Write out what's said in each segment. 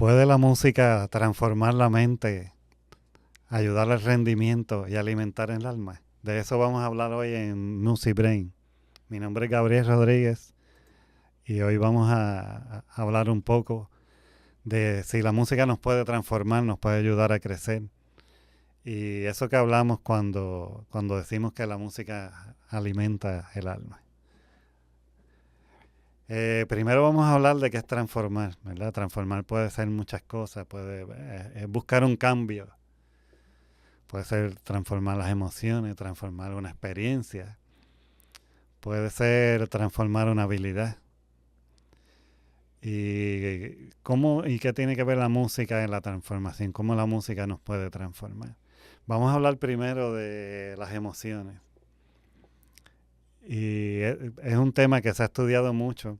¿Puede la música transformar la mente, ayudar al rendimiento y alimentar el alma? De eso vamos a hablar hoy en Music Brain. Mi nombre es Gabriel Rodríguez y hoy vamos a hablar un poco de si la música nos puede transformar, nos puede ayudar a crecer. Y eso que hablamos cuando decimos que la música alimenta el alma. Primero vamos a hablar de qué es transformar, ¿verdad? Transformar puede ser muchas cosas, puede buscar un cambio, puede ser transformar las emociones, transformar una experiencia, puede ser transformar una habilidad. ¿Y qué tiene que ver la música en la transformación? ¿Cómo la música nos puede transformar? Vamos a hablar primero de las emociones. Y es un tema que se ha estudiado mucho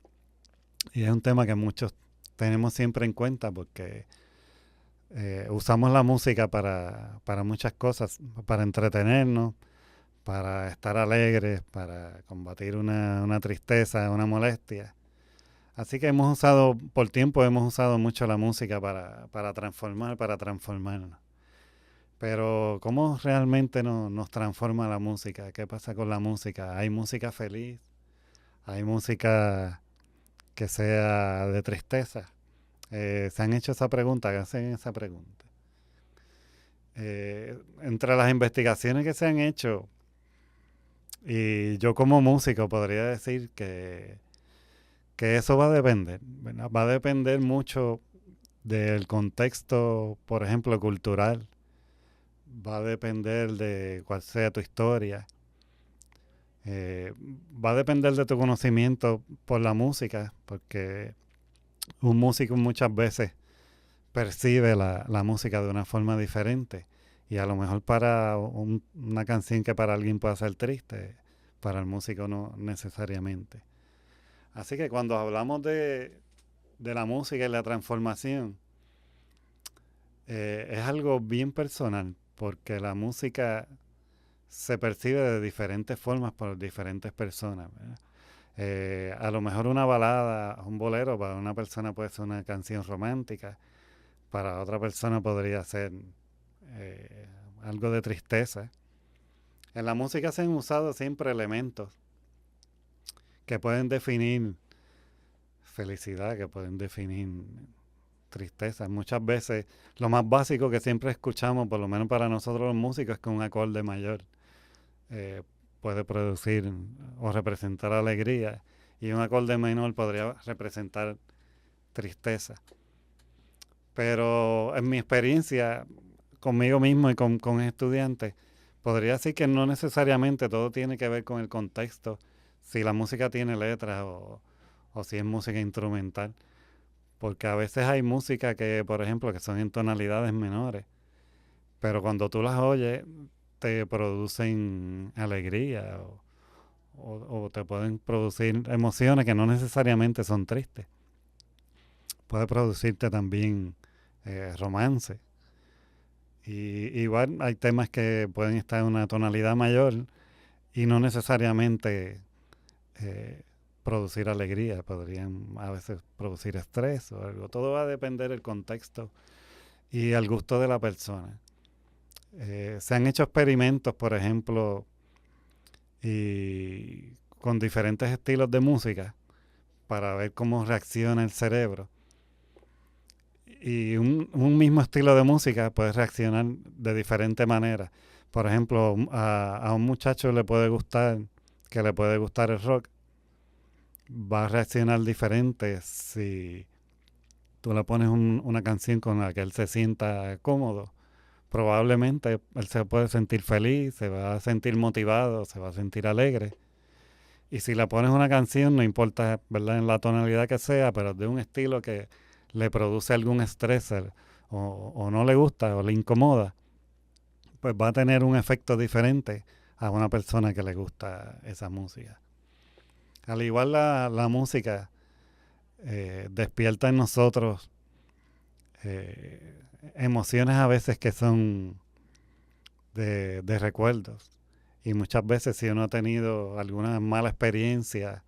y es un tema que muchos tenemos siempre en cuenta porque usamos la música para muchas cosas, para entretenernos, para estar alegres, para combatir una tristeza, una molestia. Así que por tiempo hemos usado mucho la música para transformar, para transformarnos. Pero ¿cómo realmente nos transforma la música? ¿Qué pasa con la música? ¿Hay música feliz? ¿Hay música que sea de tristeza? ¿Se han hecho esa pregunta? Hacen esa pregunta. Entre las investigaciones que se han hecho, y yo como músico podría decir que eso va a depender, ¿verdad? Va a depender mucho del contexto, por ejemplo, cultural. Va a depender de cuál sea tu historia. Eh, Va a depender de tu conocimiento por la música, porque un músico muchas veces percibe la música de una forma diferente. Y a lo mejor para una canción que para alguien pueda ser triste, para el músico no necesariamente. Así que cuando hablamos de la música y la transformación, es algo bien personal, porque la música se percibe de diferentes formas por diferentes personas, ¿verdad? A lo mejor una balada, un bolero, para una persona puede ser una canción romántica, para otra persona podría ser eh, algo de tristeza. En la música se han usado siempre elementos que pueden definir felicidad, que pueden definir tristeza. Muchas veces lo más básico que siempre escuchamos, por lo menos para nosotros los músicos, es que un acorde mayor eh, puede producir o representar alegría y un acorde menor podría representar tristeza. Pero en mi experiencia conmigo mismo y con estudiantes, podría decir que no necesariamente todo tiene que ver con el contexto, si la música tiene letras o si es música instrumental. Porque a veces hay música que, por ejemplo, que son en tonalidades menores, pero cuando tú las oyes te producen alegría o te pueden producir emociones que no necesariamente son tristes. Puede producirte también romance. Y igual hay temas que pueden estar en una tonalidad mayor y no necesariamente eh, producir alegría, podrían a veces producir estrés o algo. Todo va a depender del contexto y al gusto de la persona. Se han hecho experimentos, por ejemplo, y con diferentes estilos de música para ver cómo reacciona el cerebro. Y un mismo estilo de música puede reaccionar de diferente manera. Por ejemplo, a un muchacho que le puede gustar el rock, va a reaccionar diferente si tú le pones una canción con la que él se sienta cómodo. Probablemente él se puede sentir feliz, se va a sentir motivado, se va a sentir alegre. Y si le pones una canción, no importa, ¿verdad?, en la tonalidad que sea, pero de un estilo que le produce algún estrés o no le gusta o le incomoda, pues va a tener un efecto diferente a una persona que le gusta esa música. Al igual la música despierta en nosotros emociones a veces que son de recuerdos. Y muchas veces si uno ha tenido alguna mala experiencia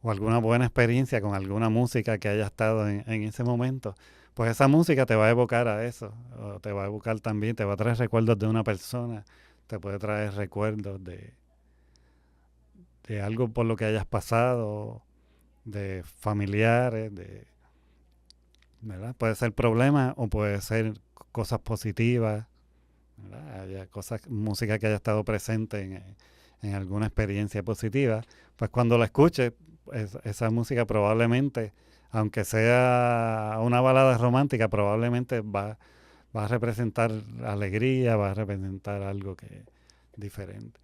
o alguna buena experiencia con alguna música que haya estado en ese momento, pues esa música te va a evocar a eso, o te va a evocar también, te va a traer recuerdos de una persona, te puede traer recuerdos de algo por lo que hayas pasado, de familiares, ¿verdad? Puede ser problemas o puede ser cosas positivas, ¿verdad? Haya cosas, música que haya estado presente en alguna experiencia positiva, pues cuando la escuches, esa música probablemente, aunque sea una balada romántica, probablemente va a representar alegría, va a representar algo que diferente.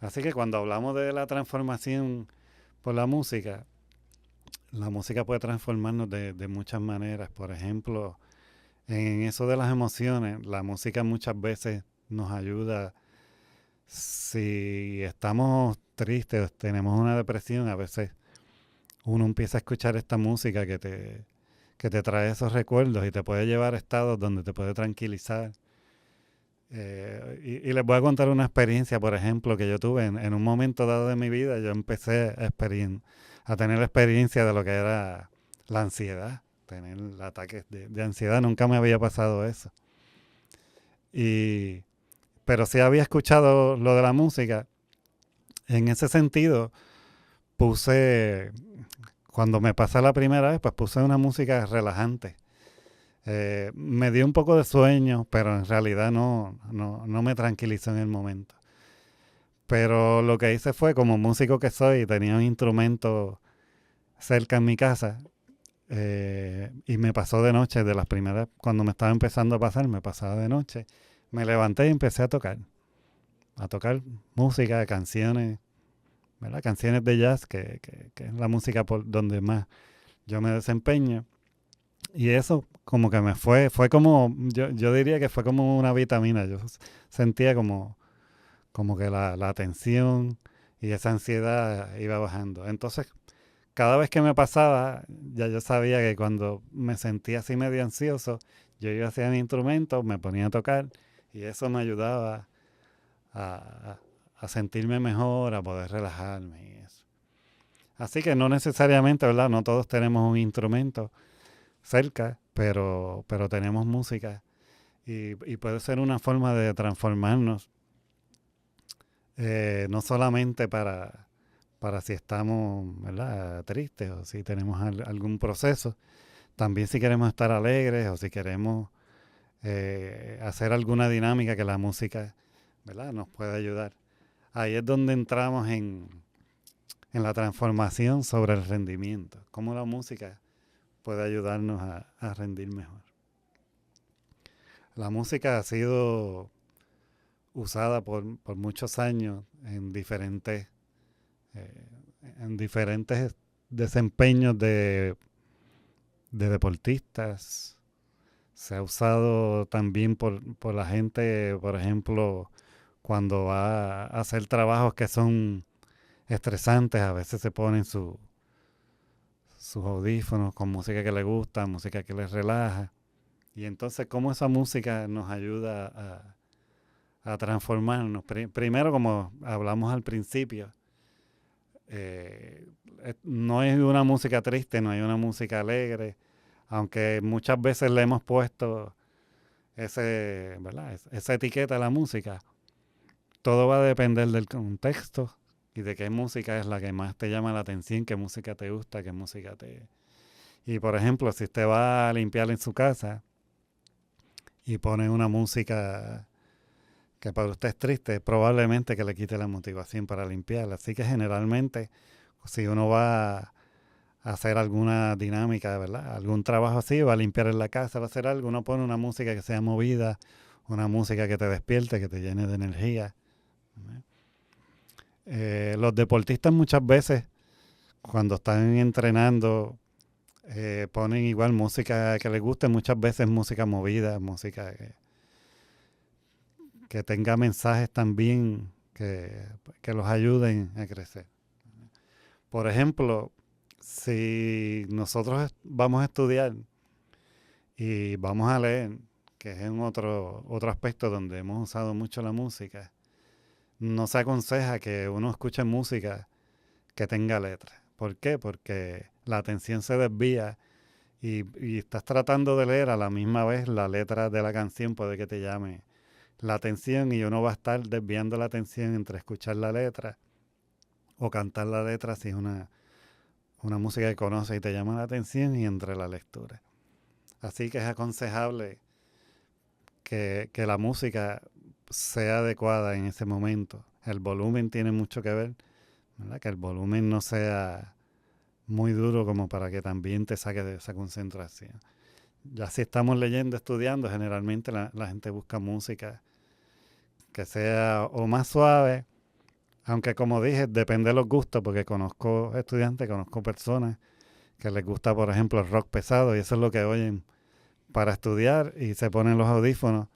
Así que cuando hablamos de la transformación por la música puede transformarnos de muchas maneras. Por ejemplo, en eso de las emociones, la música muchas veces nos ayuda. Si estamos tristes, tenemos una depresión, a veces uno empieza a escuchar esta música que te trae esos recuerdos y te puede llevar a estados donde te puede tranquilizar. Y les voy a contar una experiencia, por ejemplo, que yo tuve en un momento dado de mi vida. Yo empecé a tener experiencia de lo que era la ansiedad, tener ataques de ansiedad. Nunca me había pasado eso. Y, pero sí había escuchado lo de la música. En ese sentido, puse, cuando me pasé la primera vez, pues puse una música relajante. Me dio un poco de sueño, pero en realidad no me tranquilizó en el momento. Pero lo que hice fue, como músico que soy, tenía un instrumento cerca en mi casa y me pasó de noche, de las primeras, cuando me estaba empezando a pasar, me pasaba de noche. Me levanté y empecé a tocar música, canciones, ¿verdad? Canciones de jazz, que es la música por donde más yo me desempeño. Y eso como que fue como, yo diría que fue como una vitamina. Yo sentía como que la tensión y esa ansiedad iba bajando. Entonces, cada vez que me pasaba, ya yo sabía que cuando me sentía así medio ansioso, yo iba hacia mi instrumento, me ponía a tocar y eso me ayudaba a, a sentirme mejor, a poder relajarme y eso. Así que no necesariamente, ¿verdad? No todos tenemos un instrumento cerca, pero tenemos música y puede ser una forma de transformarnos, no solamente para si estamos, ¿verdad?, tristes o si tenemos algún proceso, también si queremos estar alegres o si queremos hacer alguna dinámica que la música, ¿verdad?, nos puede ayudar. Ahí es donde entramos en la transformación sobre el rendimiento, cómo la música puede ayudarnos a rendir mejor. La música ha sido usada por muchos años eh, en diferentes desempeños de deportistas. Se ha usado también por la gente, por ejemplo, cuando va a hacer trabajos que son estresantes, a veces se ponen sus audífonos con música que les gusta, música que les relaja. Y entonces, ¿cómo esa música nos ayuda a transformarnos? Primero, como hablamos al principio, eh, no es una música triste, no hay una música alegre, aunque muchas veces le hemos puesto ¿verdad?, esa etiqueta a la música. Todo va a depender del contexto y de qué música es la que más te llama la atención, qué música te gusta, qué música te... Y por ejemplo, si usted va a limpiar en su casa y pone una música que para usted es triste, probablemente que le quite la motivación para limpiar. Así que generalmente, si uno va a hacer alguna dinámica, ¿verdad?, algún trabajo así, va a limpiar en la casa, va a hacer algo, uno pone una música que sea movida, una música que te despierte, que te llene de energía. Los deportistas muchas veces, cuando están entrenando, ponen igual música que les guste, muchas veces música movida, música que tenga mensajes también que los ayuden a crecer. Por ejemplo, si nosotros vamos a estudiar y vamos a leer, que es en otro aspecto donde hemos usado mucho la música, no se aconseja que uno escuche música que tenga letra. ¿Por qué? Porque la atención se desvía y estás tratando de leer a la misma vez la letra de la canción, puede que te llame la atención y uno va a estar desviando la atención entre escuchar la letra o cantar la letra si es una música que conoces y te llama la atención y entre la lectura. Así que es aconsejable que la música sea adecuada en ese momento. El volumen tiene mucho que ver, ¿verdad? Que el volumen no sea muy duro como para que también te saque de esa concentración. Ya si estamos leyendo, estudiando, generalmente la gente busca música que sea o más suave, aunque como dije, depende de los gustos, porque conozco estudiantes, conozco personas que les gusta, por ejemplo, el rock pesado y eso es lo que oyen para estudiar y se ponen los audífonos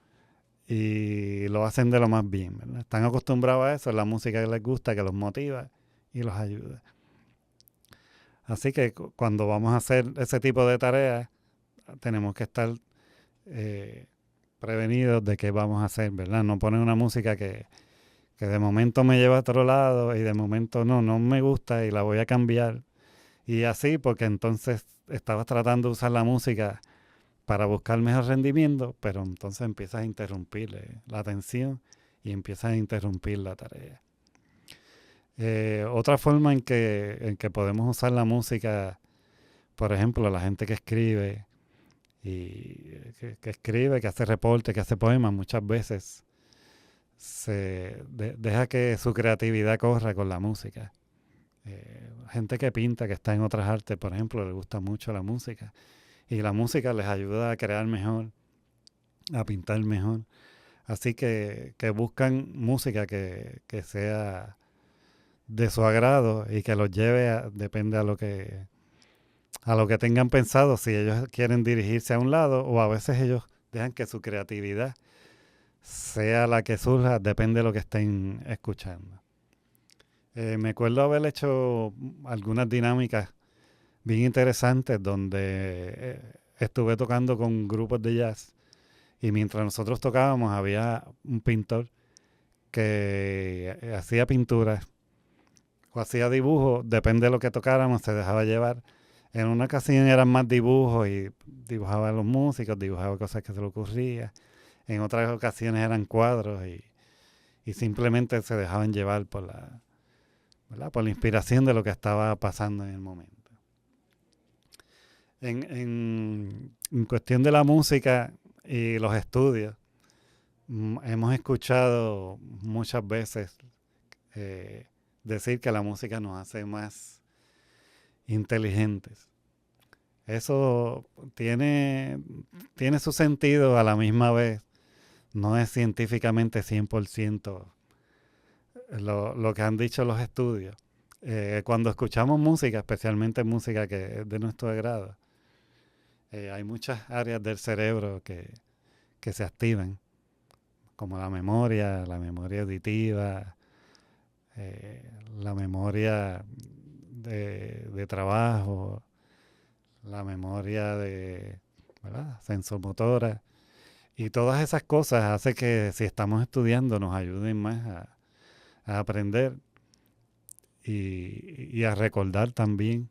y lo hacen de lo más bien, ¿verdad? Están acostumbrados a eso, es la música que les gusta, que los motiva y los ayuda. Así que cuando vamos a hacer ese tipo de tareas, tenemos que estar eh, prevenidos de qué vamos a hacer, ¿verdad? No poner una música que de momento me lleva a otro lado y de momento no me gusta y la voy a cambiar. Y así, porque entonces estabas tratando de usar la música para buscar mejor rendimiento, pero entonces empiezas a interrumpir la atención y empiezas a interrumpir la tarea. Otra forma en que podemos usar la música, por ejemplo, la gente que escribe, que escribe, que hace reporte, que hace poemas, muchas veces deja que su creatividad corra con la música. Gente que pinta, que está en otras artes, por ejemplo, le gusta mucho la música. Y la música les ayuda a crear mejor, a pintar mejor. Así que buscan música que sea de su agrado y que los lleve depende a lo que tengan pensado, si ellos quieren dirigirse a un lado o a veces ellos dejan que su creatividad sea la que surja, depende de lo que estén escuchando. Me acuerdo haber hecho algunas dinámicas bien interesantes donde estuve tocando con grupos de jazz y mientras nosotros tocábamos había un pintor que hacía pinturas o hacía dibujos, depende de lo que tocáramos, se dejaba llevar. En una ocasión eran más dibujos y dibujaba a los músicos, dibujaba cosas que se le ocurría. En otras ocasiones eran cuadros y simplemente se dejaban llevar ¿verdad? Por la inspiración de lo que estaba pasando en el momento. En cuestión de la música y los estudios, hemos escuchado muchas veces decir que la música nos hace más inteligentes. Eso tiene su sentido a la misma vez. No es científicamente 100% lo que han dicho los estudios. Cuando escuchamos música, especialmente música que es de nuestro agrado, hay muchas áreas del cerebro que se activan, como la memoria auditiva, la memoria de trabajo, la memoria ¿verdad? Sensomotora. Y todas esas cosas hacen que si estamos estudiando nos ayuden más a aprender y a recordar también.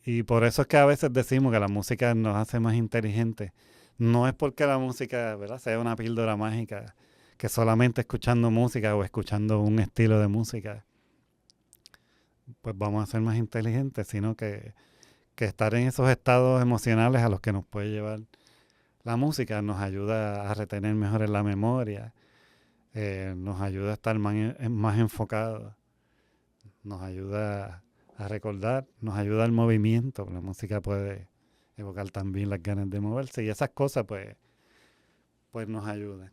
Y por eso es que a veces decimos que la música nos hace más inteligentes. No es porque la música, ¿verdad?, sea una píldora mágica, que solamente escuchando música o escuchando un estilo de música, pues vamos a ser más inteligentes, sino que estar en esos estados emocionales a los que nos puede llevar la música nos ayuda a retener mejor en la memoria, nos ayuda a estar más enfocados, nos ayuda a recordar, nos ayuda al movimiento. La música puede evocar también las ganas de moverse y esas cosas pues nos ayudan.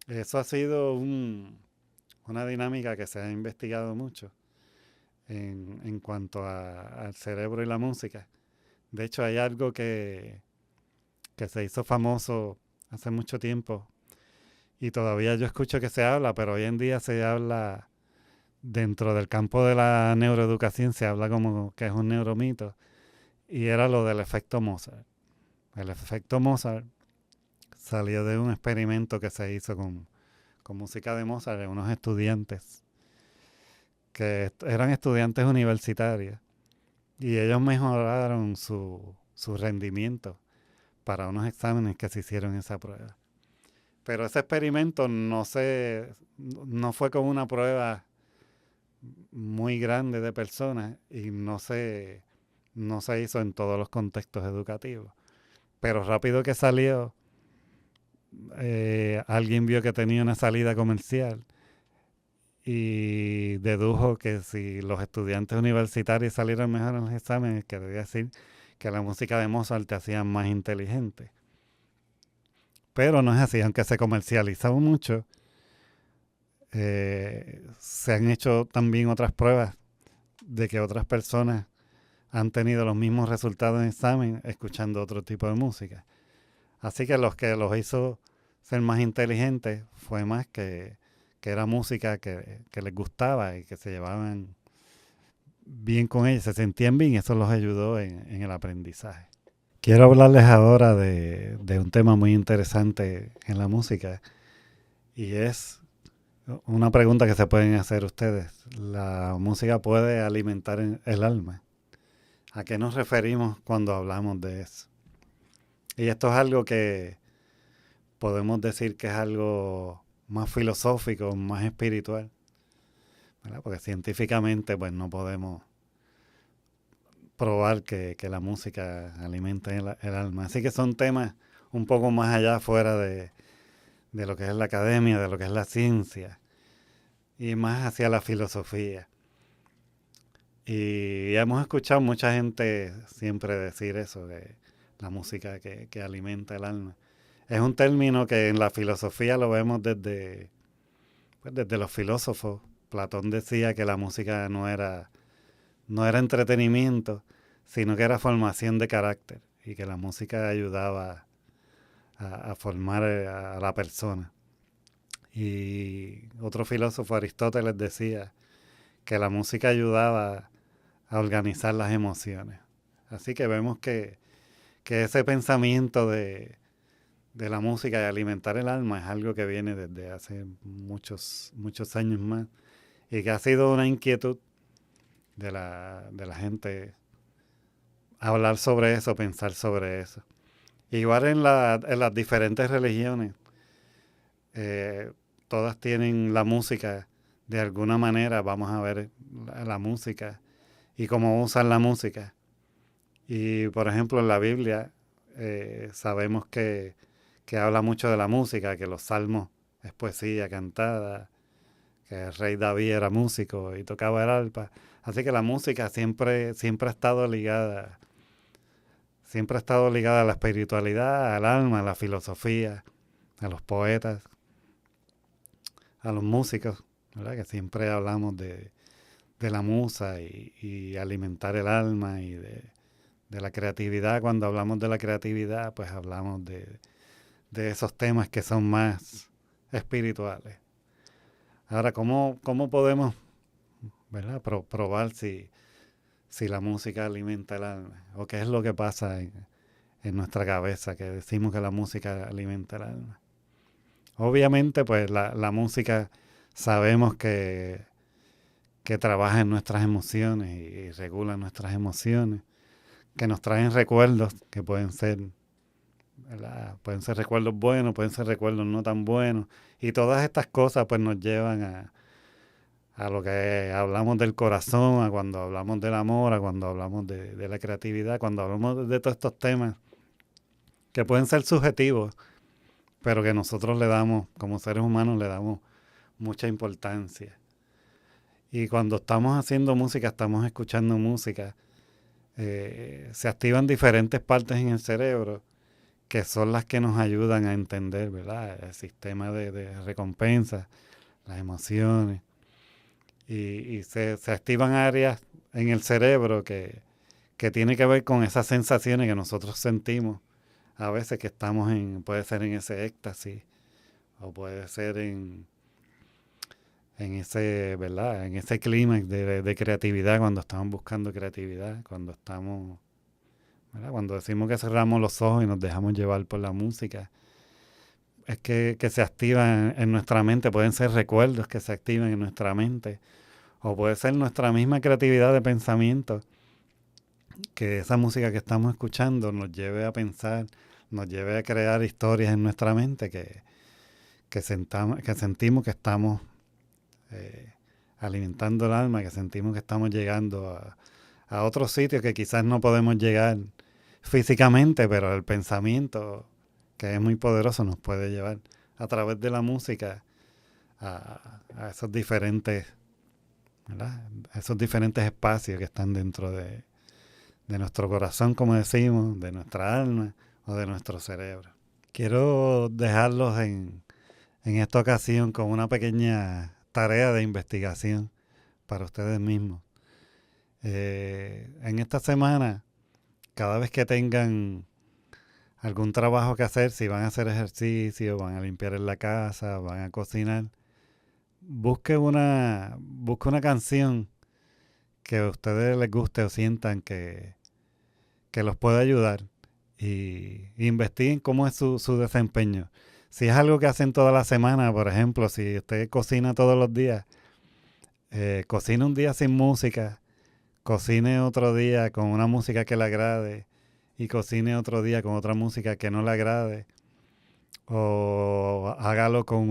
Eso ha sido una dinámica que se ha investigado mucho en cuanto al cerebro y la música. De hecho, hay algo que se hizo famoso hace mucho tiempo y todavía yo escucho que se habla, pero hoy en día se habla dentro del campo de la neuroeducación, se habla como que es un neuromito y era lo del efecto Mozart. El efecto Mozart salió de un experimento que se hizo con música de Mozart de unos estudiantes que eran estudiantes universitarios y ellos mejoraron su rendimiento para unos exámenes que se hicieron en esa prueba. Pero ese experimento no fue con una prueba muy grande de personas y no se hizo en todos los contextos educativos. Pero rápido que salió, alguien vio que tenía una salida comercial y dedujo que si los estudiantes universitarios salieron mejor en los exámenes, quería decir que la música de Mozart te hacía más inteligente. Pero no es así, aunque se comercializaba mucho, se han hecho también otras pruebas de que otras personas han tenido los mismos resultados en examen escuchando otro tipo de música. Así que los que los hizo ser más inteligentes fue más que era música que les gustaba y que se llevaban bien con ella, se sentían bien y eso los ayudó en el aprendizaje. Quiero hablarles ahora de un tema muy interesante en la música y es una pregunta que se pueden hacer ustedes. ¿La música puede alimentar el alma? ¿A qué nos referimos cuando hablamos de eso? Y esto es algo que podemos decir que es algo más filosófico, más espiritual, ¿verdad? Porque científicamente pues no podemos probar que la música alimenta el alma. Así que son temas un poco más allá, fuera de lo que es la academia, de lo que es la ciencia, y más hacia la filosofía. Y hemos escuchado mucha gente siempre decir eso, de la música que alimenta el alma. Es un término que en la filosofía lo vemos desde los filósofos. Platón decía que la música no era entretenimiento, sino que era formación de carácter y que la música ayudaba a formar a la persona. Y otro filósofo, Aristóteles, decía que la música ayudaba a organizar las emociones. Así que vemos que ese pensamiento de la música y alimentar el alma es algo que viene desde hace muchos años más y que ha sido una inquietud de la gente hablar sobre eso, pensar sobre eso. Igual en las diferentes religiones, todas tienen la música de alguna manera. Vamos a ver la música y cómo usan la música. Y por ejemplo en la Biblia sabemos que habla mucho de la música, que los salmos es poesía cantada, que el rey David era músico y tocaba el arpa. Así que la música siempre ha estado ligada a la espiritualidad, al alma, a la filosofía, a los poetas, a los músicos, ¿verdad? Que siempre hablamos de la musa y alimentar el alma y de la creatividad. Cuando hablamos de la creatividad, pues hablamos de esos temas que son más espirituales. Ahora, ¿cómo podemos, ¿verdad? Probar si la música alimenta el alma? ¿O qué es lo que pasa en nuestra cabeza que decimos que la música alimenta el alma? Obviamente, pues la música sabemos que trabaja en nuestras emociones y regula nuestras emociones, que nos traen recuerdos que pueden ser, ¿verdad? Pueden ser recuerdos buenos, pueden ser recuerdos no tan buenos. Y todas estas cosas pues nos llevan a lo que hablamos del corazón, a cuando hablamos del amor, a cuando hablamos de la creatividad, cuando hablamos de todos estos temas que pueden ser subjetivos, pero que nosotros le damos, como seres humanos, le damos mucha importancia. Y cuando estamos haciendo música, estamos escuchando música, se activan diferentes partes en el cerebro que son las que nos ayudan a entender, ¿verdad? El sistema de recompensa, las emociones. Y se activan áreas en el cerebro que tiene que ver con esas sensaciones que nosotros sentimos. A veces que estamos puede ser en ese éxtasis, o puede ser en ese, ¿verdad? En ese clímax de creatividad, cuando estamos buscando creatividad, cuando estamos, ¿verdad? Cuando decimos que cerramos los ojos y nos dejamos llevar por la música, es que se activan en nuestra mente. Pueden ser recuerdos que se activan en nuestra mente, o puede ser nuestra misma creatividad de pensamiento que esa música que estamos escuchando nos lleve a pensar, nos lleve a crear historias en nuestra mente que sentimos que estamos eh, alimentando el alma, que sentimos que estamos llegando a otros sitios que quizás no podemos llegar físicamente, pero el pensamiento, que es muy poderoso, nos puede llevar a través de la música a esos diferentes, ¿verdad? A esos diferentes espacios que están dentro de nuestro corazón, como decimos, de nuestra alma o de nuestro cerebro. Quiero dejarlos en esta ocasión con una pequeña tarea de investigación para ustedes mismos. En esta semana, cada vez que tengan algún trabajo que hacer, si van a hacer ejercicio, van a limpiar en la casa, van a cocinar, busque una canción que a ustedes les guste o sientan que los puede ayudar y investiguen cómo es su desempeño. Si es algo que hacen toda la semana, por ejemplo, si usted cocina todos los días, cocine un día sin música, cocine otro día con una música que le agrade y cocine otro día con otra música que no le agrade, o hágalo con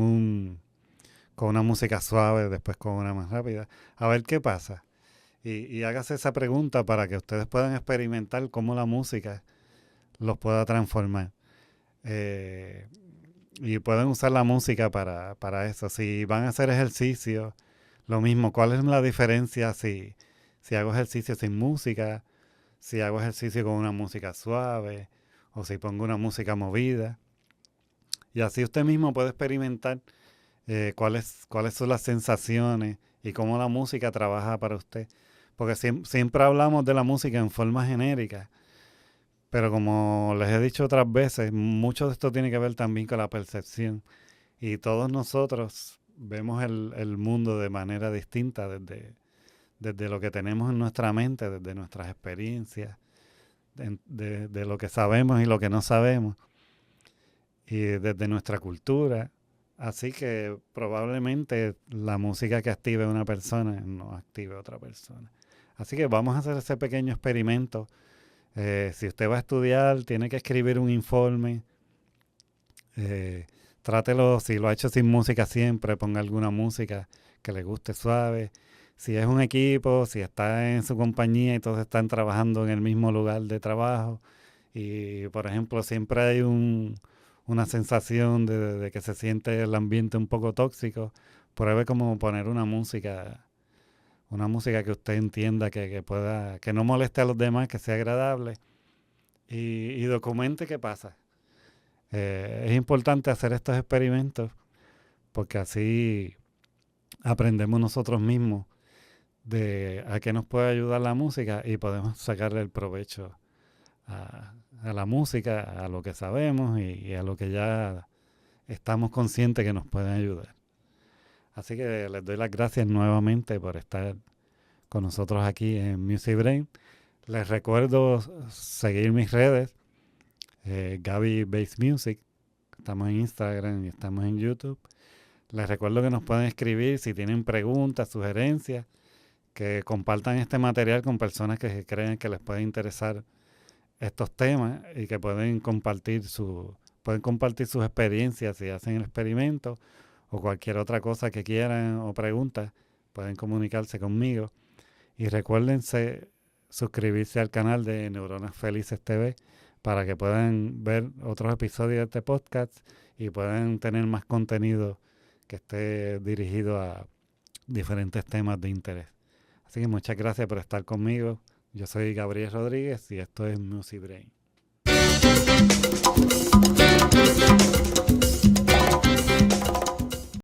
una música suave, después con una más rápida, a ver qué pasa. Y hágase esa pregunta para que ustedes puedan experimentar cómo la música los pueda transformar. Y pueden usar la música para eso. Si van a hacer ejercicio, lo mismo. ¿Cuál es la diferencia si hago ejercicio sin música? Si hago ejercicio con una música suave o si pongo una música movida. Y así usted mismo puede experimentar cuáles son las sensaciones y cómo la música trabaja para usted. Porque siempre hablamos de la música en forma genérica, pero como les he dicho otras veces, mucho de esto tiene que ver también con la percepción. Y todos nosotros vemos el mundo de manera distinta desde lo que tenemos en nuestra mente, desde nuestras experiencias, de lo que sabemos y lo que no sabemos, y desde nuestra cultura. Así que probablemente la música que active a una persona no active a otra persona. Así que vamos a hacer ese pequeño experimento. Si usted va a estudiar, tiene que escribir un informe. Trátelo, si lo ha hecho sin música siempre, ponga alguna música que le guste suave. Si es un equipo, si está en su compañía y todos están trabajando en el mismo lugar de trabajo y, por ejemplo, siempre hay una sensación de que se siente el ambiente un poco tóxico, pruebe como poner una música que usted entienda que pueda, que no moleste a los demás, que sea agradable y documente qué pasa. Es importante hacer estos experimentos porque así aprendemos nosotros mismos de a qué nos puede ayudar la música y podemos sacarle el provecho a la música, a lo que sabemos y a lo que ya estamos conscientes que nos pueden ayudar. Así que les doy las gracias nuevamente por estar con nosotros aquí en Music Brain. Les recuerdo seguir mis redes, Gaby Bass Music. Estamos en Instagram y estamos en YouTube. Les recuerdo que nos pueden escribir si tienen preguntas, sugerencias, que compartan este material con personas que creen que les puede interesar estos temas y que pueden compartir sus experiencias si hacen el experimento o cualquier otra cosa que quieran o preguntas, pueden comunicarse conmigo. Y recuérdense suscribirse al canal de Neuronas Felices TV para que puedan ver otros episodios de este podcast y puedan tener más contenido que esté dirigido a diferentes temas de interés. Así que muchas gracias por estar conmigo. Yo soy Gabriel Rodríguez y esto es Music Brain.